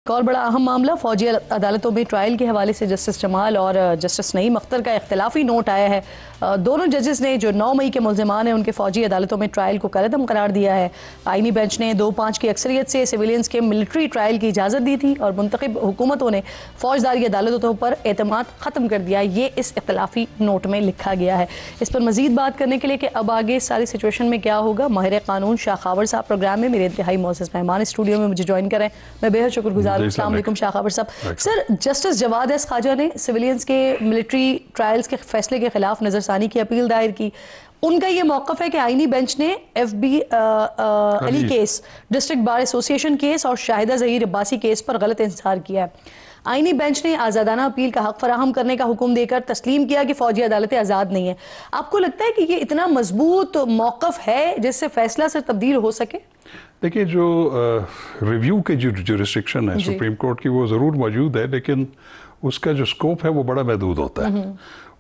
ایک اور بڑا اہم معاملہ فوجی عدالتوں میں ٹرائل کے حوالے سے جسٹس جمال اور جسٹس نعیم اختر کا اختلافی نوٹ آیا ہے۔ دونوں ججز نے جو 9 مئی کے ملزمان ہیں ان کے فوجی عدالتوں میں ٹرائل کو کالعدم قرار دیا ہے۔ آئینی بینچ نے 2-5 کی اکثریت سے سویلینز کے ملٹری ٹرائل کی اجازت دی تھی اور منتخب حکومتوں نے فوجداری عدالتوں پر اعتماد ختم کر دیا۔ یہ اس اختلافی نوٹ میں لکھا گیا ہے۔ اس پر مزید بات کرنے کے لیے کہ اب آگے ساری سچویشن میں کیا ہوگا، ماہر قانون شاہ خاور صاحب پروگرام میں میرے انتہائی معزز مہمان اسٹوڈیو میں مجھے جوائن کریں، میں بے حد شکر گزار ہوں۔ السلام علیکم شاہ خاور صاحب۔ سر، جسٹس جواد ایس خواجہ نے سویلینز کے ملٹری ٹرائلز کے فیصلے کے خلاف نظر ثانی کی اپیل دائر کی۔ ان کا یہ موقف ہے کہ آئینی بینچ نے ایف بی علی کیس، ڈسٹرکٹ بار ایسوسی ایشن کیس اور شاہدہ ظہیر عباسی کیس پر غلط انحصار کیا ہے۔ آئینی بینچ نے آزادانہ اپیل کا حق فراہم کرنے کا حکم دے کر تسلیم کیا کہ فوجی عدالتیں آزاد نہیں ہیں۔ آپ کو لگتا ہے کہ یہ اتنا مضبوط موقف ہے جس سے فیصلہ سے تبدیل ہو سکے؟ دیکھیں، جو ریویو کے جو ریسٹرکشن ہے سپریم کورٹ کی وہ ضرور موجود ہے، لیکن اس کا جو سکوپ ہے وہ بڑا محدود ہوتا ہے۔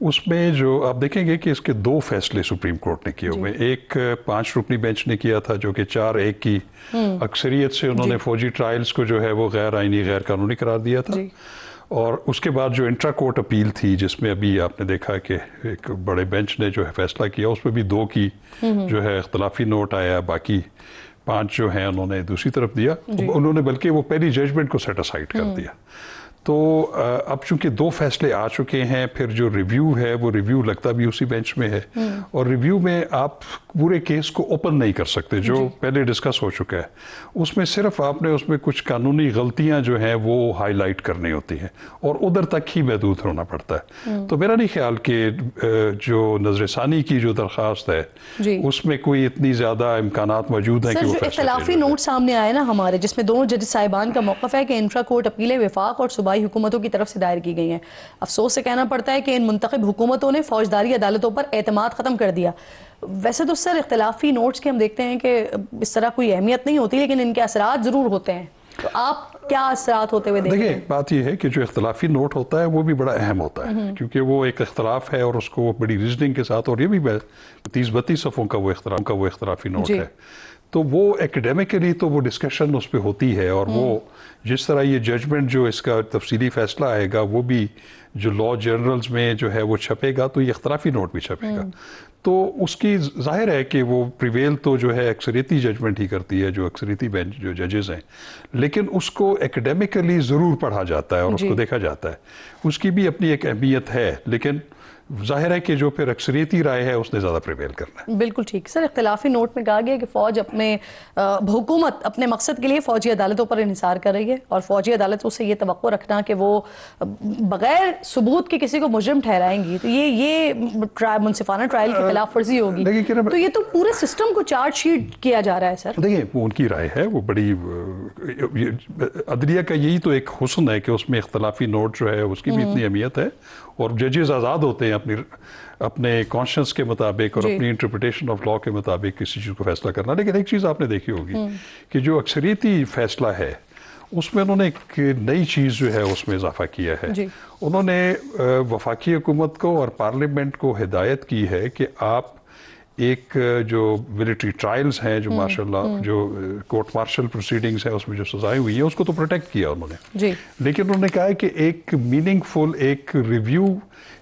اس میں جو آپ دیکھیں گے کہ اس کے 2 فیصلے سپریم کورٹ نے کیے ہوئے، ایک 5 رکنی بینچ نے کیا تھا جو کہ 4-1 کی اکثریت سے انہوں نے فوجی ٹرائلز کو جو ہے وہ غیر آئینی غیر قانونی قرار دیا تھا، اور اس کے بعد جو انٹرا کورٹ اپیل تھی جس میں ابھی آپ نے دیکھا کہ ایک بڑے بینچ نے جو ہے فیصلہ کیا، اس میں بھی 2 کی جو ہے اختلافی نوٹ آیا، باقی 5 جو ہیں انہوں نے دوسری طرف دیا، انہوں نے بلکہ وہ پہلی ججمنٹ کو سیٹ اسائڈ کر دیا۔ تو اب چونکہ 2 فیصلے آ چکے ہیں، پھر جو ریویو ہے وہ ریویو لگتا بھی اسی بینچ میں ہے، اور ریویو میں آپ پورے کیس کو اوپن نہیں کر سکتے، جو پہلے ڈسکس ہو چکا ہے۔ اس میں صرف آپ نے اس میں کچھ قانونی غلطیاں جو ہیں وہ ہائی لائٹ کرنی ہوتی ہیں، اور ادھر تک ہی محدود ہونا پڑتا ہے۔ تو میرا نہیں خیال کہ جو نظر ثانی کی جو درخواست ہے اس میں کوئی اتنی زیادہ امکانات موجود ہیں کہ وہ فیصلہ اختلافی نوٹ سامنے آئے نا ہمارے، جس میں دونوں جج صاحبان کا موقف ہے کہ انٹرا کورٹ اپیلیں وفاق اور صوبائی حکومتوں کی طرف سے دائر کی گئی ہیں۔ افسوس سے کہنا پڑتا ہے کہ ان منتخب حکومتوں نے فوجداری عدالتوں پر اعتماد ختم کر دیا۔ ویسے تو سر اختلافی نوٹس کے ہم دیکھتے ہیں کہ اس طرح کوئی اہمیت نہیں ہوتی، لیکن ان کے اثرات ضرور ہوتے ہیں۔ تو آپ کیا اثرات ہوتے ہوئے دیکھتے ہیں؟ دیکھیں، بات یہ ہے کہ جو اختلافی نوٹ ہوتا ہے وہ بھی بڑا اہم ہوتا ہے، کیونکہ وہ ایک اختلاف ہے اور اس کو بڑی ریزننگ کے ساتھ، اور یہ بھی 30-32 صفحوں کا وہ اختلافی نوٹ ہے، تو وہ ایکڈیمکلی تو وہ ڈسکشن اس پہ ہوتی ہے، اور وہ جس طرح یہ ججمنٹ جو اس کا تفصیلی فیصلہ آئے گا وہ بھی جو لا جرنلز میں جو ہے وہ چھپے گا، تو یہ اختلافی نوٹ بھی چھپے گا۔ تو اس کی ظاہر ہے کہ وہ پریویل تو جو ہے اکثریتی ججمنٹ ہی کرتی ہے، جو اکثریتی بینچ جو ججز ہیں، لیکن اس کو ایکڈیمکلی ضرور پڑھا جاتا ہے اور اس کو دیکھا جاتا ہے، اس کی بھی اپنی ایک اہمیت ہے، لیکن ظاہر ہے کہ جو پھر اکثریتی رائے ہے اس نے زیادہ پریویل کرنا ہے۔ بالکل ٹھیک سر، اختلافی نوٹ میں کہا گیا کہ فوج حکومت اپنے مقصد کے لیے فوجی عدالتوں پر انحصار کر رہی ہے، اور فوجی عدالتوں سے یہ توقع رکھنا کہ وہ بغیر ثبوت کے کسی کو مجرم ٹھہرائیں گی تو یہ منصفانہ ٹرائل کی خلاف ورزی ہوگی۔ تو یہ تو پورے سسٹم کو چارج شیٹ کیا جا رہا ہے سر۔ دیکھیں، وہ ان کی رائے ہے، وہ بڑی عدلیہ کا یہی تو ایک حسن ہے کہ اس میں اختلافی نوٹ جو ہے اس کی بھی اتنی اہمیت ہے، اور ججز آزاد ہوتے ہیں اپنے کانشنس کے مطابق اور اپنی انٹرپریٹیشن آف لا کے مطابق کسی چیز کو فیصلہ کرنا۔ لیکن ایک چیز آپ نے دیکھی ہوگی کہ جو اکثریتی فیصلہ ہے اس میں انہوں نے ایک نئی چیز جو ہے اس میں اضافہ کیا ہے۔ انہوں نے وفاقی حکومت کو اور پارلیمنٹ کو ہدایت کی ہے کہ آپ ایک جو ملٹری ٹرائلز ہیں، جو ماشاء اللہ جو کورٹ مارشل پروسیڈنگز ہیں اس میں جو سزائیں ہوئی ہیں، اس کو تو پروٹیکٹ کیا انہوں نے، لیکن انہوں نے کہا ہے کہ ایک میننگ فل ایک ریویو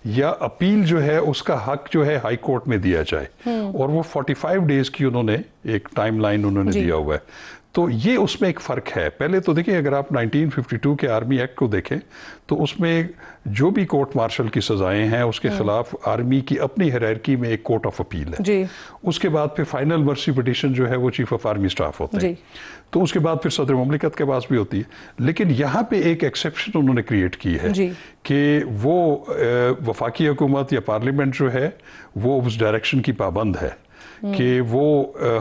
یا اپیل جو ہے اس کا حق جو ہے ہائی کورٹ میں دیا جائے، اور وہ 45 ڈیز کی انہوں نے ایک ٹائم لائن انہوں نے دیا ہوا ہے۔ تو یہ اس میں ایک فرق ہے۔ پہلے تو دیکھیں، اگر آپ 1952 کے آرمی ایکٹ کو دیکھیں تو اس میں جو بھی کورٹ مارشل کی سزائیں ہیں اس کے خلاف آرمی کی اپنی ہیرارکی میں ایک کورٹ آف اپیل ہے، اس کے بعد پھر فائنل مرسی پٹیشن جو ہے وہ چیف آف آرمی سٹاف ہوتے ہیں، تو اس کے بعد پھر صدر مملکت کے پاس بھی ہوتی ہے۔ لیکن یہاں پہ ایک ایکسیپشن انہوں نے کریٹ کی ہے کہ وہ وفاقی حکومت یا پارلیمنٹ جو ہے وہ اس ڈائریکشن کی پابند ہے کہ وہ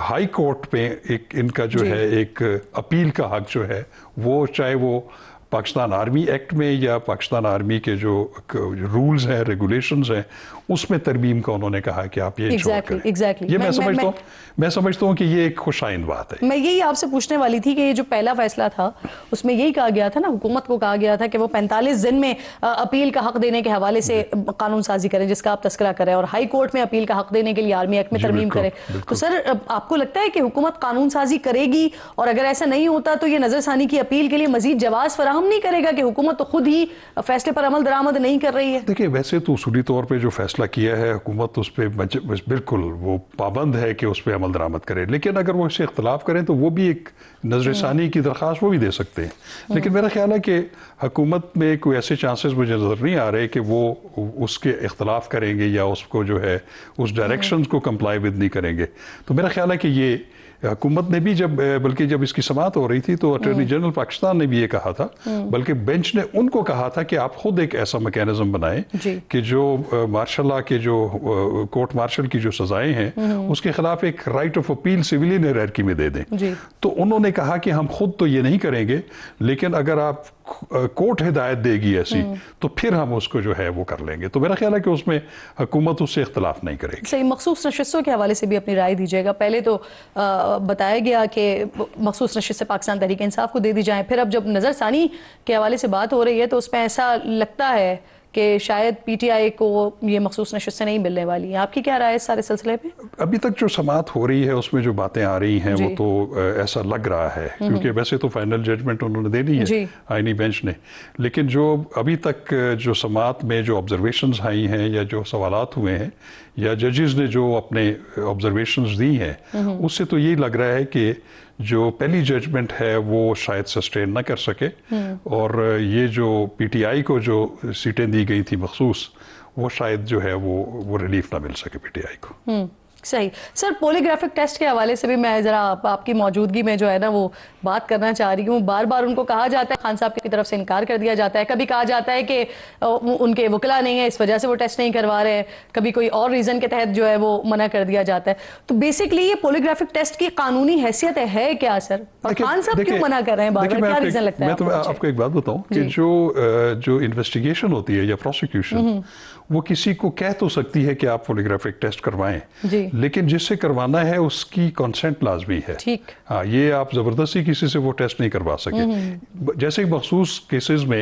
ہائی کورٹ پہ ایک ان کا جو ہے ایک اپیل کا حق جو ہے وہ چاہے وہ پاکستان آرمی ایکٹ میں یا پاکستان آرمی کے جو رولز ہیں ریگولیشنز ہیں اس میں ترمیم کا انہوں نے کہا کہ آپ یہ چھوڑ کریں. یہ میں سمجھتا ہوں کہ یہ ایک خوش آئند بات ہے. میں یہی آپ سے پوچھنے والی تھی کہ یہ جو پہلا فیصلہ تھا اس میں یہی کہا گیا تھا نا, حکومت کو کہا گیا تھا کہ وہ 45 دن میں اپیل کا حق دینے کے حوالے سے قانون سازی کرے جس کا آپ تذکرہ کریں, اور ہائی کورٹ میں اپیل کا حق دینے کے لیے آرمی ایکٹ میں ترمیم کرے. تو سر آپ کو لگتا ہے کہ حکومت قانون سازی کرے گی, اور اگر ایسا نہیں ہوتا تو یہ نظر ثانی کی اپیل کے لیے مزید جواز فراہم نہیں کرے گا کہ حکومت تو خود ہی فیصلے پر عمل درآمد نہیں کر رہی ہے؟ دیکھیں ویسے تو اصولی طور پہ جو فیصلہ کیا ہے حکومت اس پہ بالکل وہ پابند ہے کہ اس پہ عمل درآمد کرے, لیکن اگر وہ اسے اختلاف کریں تو وہ بھی ایک نظر ثانی کی درخواست وہ بھی دے سکتے ہیں. لیکن میرا خیال ہے کہ حکومت میں کوئی ایسے چانسز مجھے نظر نہیں آ رہے کہ وہ اس کے اختلاف کریں گے یا اس کو جو ہے اس ڈائریکشنز کو کمپلائی ود نہیں کریں گے. تو میرا خیال ہے کہ یہ حکومت نے بھی بلکہ جب اس کی سماعت ہو رہی تھی تو اٹارنی جنرل پاکستان نے بھی یہ کہا تھا, بلکہ بینچ نے ان کو کہا تھا کہ آپ خود ایک ایسا میکینزم بنائیں کہ جو مارشل لا کے جو کورٹ مارشل کی جو سزائیں ہیں اس کے خلاف ایک right of appeal civilian hierarchy میں دے دیں. تو انہوں نے کہا کہ ہم خود تو یہ نہیں کریں گے, لیکن اگر آپ کورٹ ہدایت دے گی ایسی تو پھر ہم اس کو جو ہے وہ کر لیں گے. تو میرا خیال ہے کہ اس میں حکومت اس سے اختلاف نہیں کرے گی. صحیح. مخصوص نشستوں کے حوالے سے بھی اپنی رائے دیجیے گا. پہلے تو بتایا گیا کہ مخصوص نشستیں پاکستان تحریک انصاف کو دے دی جائیں, پھر اب جب نظر ثانی کے حوالے سے بات ہو رہی ہے تو اس میں ایسا لگتا ہے کہ شاید پی ٹی آئی کو یہ مخصوص نشستیں نہیں ملنے والی ہیں. آپ کی کیا رائے ہے اس سارے سلسلے پہ؟ ابھی تک جو سماعت ہو رہی ہے اس میں جو باتیں آ رہی ہیں وہ تو ایسا لگ رہا ہے, کیونکہ ویسے تو فائنل ججمنٹ انہوں نے دینی ہے آئینی بینچ نے, لیکن جو ابھی تک جو سماعت میں جو آبزرویشنز آئی ہیں یا جو سوالات ہوئے ہیں یا ججز نے جو اپنے آبزرویشنز دی ہیں اس سے تو یہی لگ رہا ہے کہ جو پہلی ججمنٹ ہے وہ شاید سسٹین نہ کر سکے, اور یہ جو پی ٹی آئی کو جو سیٹیں دی گئی تھی مخصوص وہ شاید جو ہے وہ ریلیف نہ مل سکے پی ٹی آئی کو. صحیح. سر پولیگرافک ٹیسٹ کے حوالے سے بھی میں ذرا آپ کی موجودگی میں جو ہے نا وہ بات کرنا چاہ رہی ہوں. بار بار ان کو کہا جاتا ہے, خان صاحب کی طرف سے انکار کر دیا جاتا ہے, کبھی کہا جاتا ہے کہ ان کے وکلا نہیں ہے اس وجہ سے وہ ٹیسٹ نہیں کروا رہے ہیں, کبھی کوئی اور ریزن کے تحت جو ہے وہ منع کر دیا جاتا ہے. تو بیسکلی یہ پولیگرافک ٹیسٹ کی قانونی حیثیت ہے کیا سر؟ اور خان صاحب کیوں منع کر رہے ہیں بار بار, کیا ریزن لگتا ہے؟ میں آپ کو ایک بات بتاؤں کہ جو انویسٹیگیشن ہوتی ہے یا پروسیکیوشن وہ کسی کو کہہ تو سکتی ہے کہ آپ پولیگرافک ٹیسٹ کروائیں, لیکن جس سے کروانا ہے اس کی کنسنٹ لازمی ہے. ہاں, یہ آپ زبردستی کسی سے وہ ٹیسٹ نہیں کروا سکے. جیسے مخصوص کیسز میں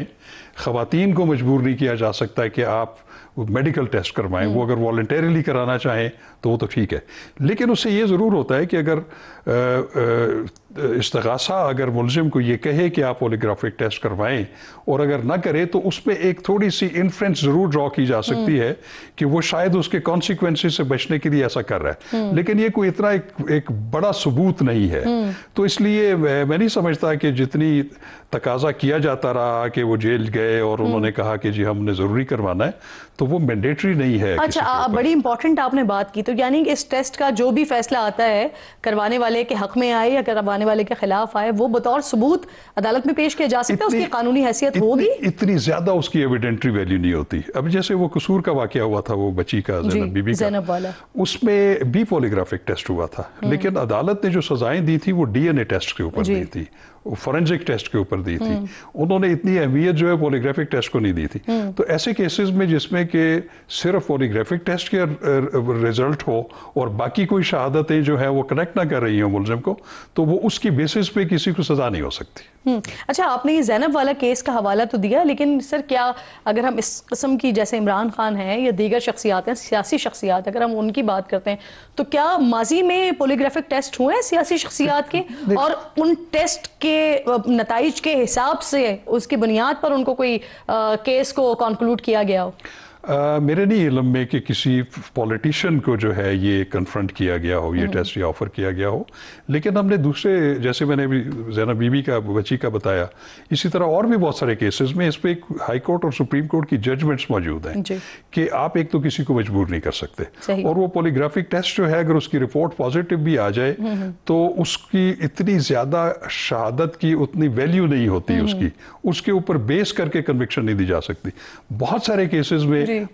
خواتین کو مجبور نہیں کیا جا سکتا کہ آپ میڈیکل ٹیسٹ کروائیں, وہ اگر والنٹیرلی کرانا چاہیں تو وہ تو ٹھیک ہے, لیکن اس سے یہ ضرور ہوتا ہے کہ اگر استغاثہ اگر ملزم کو یہ کہے کہ آپ پولیگرافک ٹیسٹ کروائیں اور اگر نہ کرے تو اس پہ ایک تھوڑی سی انفرنس ضرور ڈرا کی جا سکتی ہے کہ وہ شاید اس کے کانسیکوینسز سے بچنے کے لیے ایسا کر رہا ہے, لیکن یہ کوئی اتنا ایک بڑا ثبوت نہیں ہے. تو اس لیے میں نہیں سمجھتا کہ جتنی تقاضا کیا جاتا رہا کہ وہ جیل گئے اور انہوں نے کہا کہ جی ہم نے ضروری کروانا ہے, تو وہ مینڈیٹری نہیں ہے. اچھا, بڑی امپورٹنٹ آپ نے بات کی. تو یعنی کہ اس ٹیسٹ کا جو بھی فیصلہ آتا ہے کروانے والے کے حق میں آئے یا کروانے والے کے خلاف آئے, وہ بطور ثبوت عدالت میں پیش کیا جا سکتا ہے, اس کی قانونی حیثیت ہوگی؟ اتنی زیادہ اس کی ایویڈنٹری ویلیو نہیں ہوتی. اب جیسے وہ قصور کا واقعہ ہوا تھا وہ بچی کا, زینب بی بی کا, اس میں بھی پولیگرافک ٹیسٹ ہوا تھا, لیکن عدالت نے جو سزائیں دی تھی وہ ڈی این اے ٹیسٹ کے اوپر دی تھی, فورنزک ٹیسٹ کے اوپر دی تھی. انہوں نے اتنی اہمیت جو ہے پولیگرافک ٹیسٹ کو نہیں دی تھی. تو ایسے کیسز میں جس میں کہ صرف پولیگرافک ٹیسٹ کے ریزلٹ ہو اور باقی کوئی شہادتیں جو ہیں وہ کنیکٹ نہ کر رہی ہوں ملزم کو, تو وہ اس کی بیسس پہ کسی کو سزا نہیں ہو سکتی. اچھا, آپ نے یہ زینب والا کیس کا حوالہ تو دیا, لیکن سر کیا اگر ہم اس قسم کی جیسے عمران خان ہیں یا دیگر شخصیات ہیں, سیاسی شخصیات, اگر ہم ان کی بات کرتے ہیں تو کیا ماضی میں پولیگرافک ٹیسٹ ہوئے ہیں سیاسی شخصیات کے, اور ان ٹیسٹ کے نتائج کے حساب سے اس کی بنیاد پر ان کو کوئی کیس کو کنکلوڈ کیا گیا ہو؟ میرے نہیں علم میں کہ کسی پولیٹیشین کو جو ہے یہ کنفرنٹ کیا گیا ہو, یہ ٹیسٹ یہ آفر کیا گیا ہو. لیکن ہم نے دوسرے, جیسے میں نے زینب بی بی کا بچی کا بتایا, اسی طرح اور بھی بہت سارے کیسز میں اس پہ ہائی کورٹ اور سپریم کورٹ کی ججمنٹس موجود ہیں کہ آپ ایک تو کسی کو مجبور نہیں کر سکتے, اور وہ پولیگرافک ٹیسٹ جو ہے اگر اس کی رپورٹ پازیٹیو بھی آ جائے تو اس کی اتنی زیادہ شہادت کی اتنی ویلیو نہیں ہوتی, اس کے اوپر بیس کر کے کنوکشن نہیں دی جا سکتی. بہت سارے کیسز میں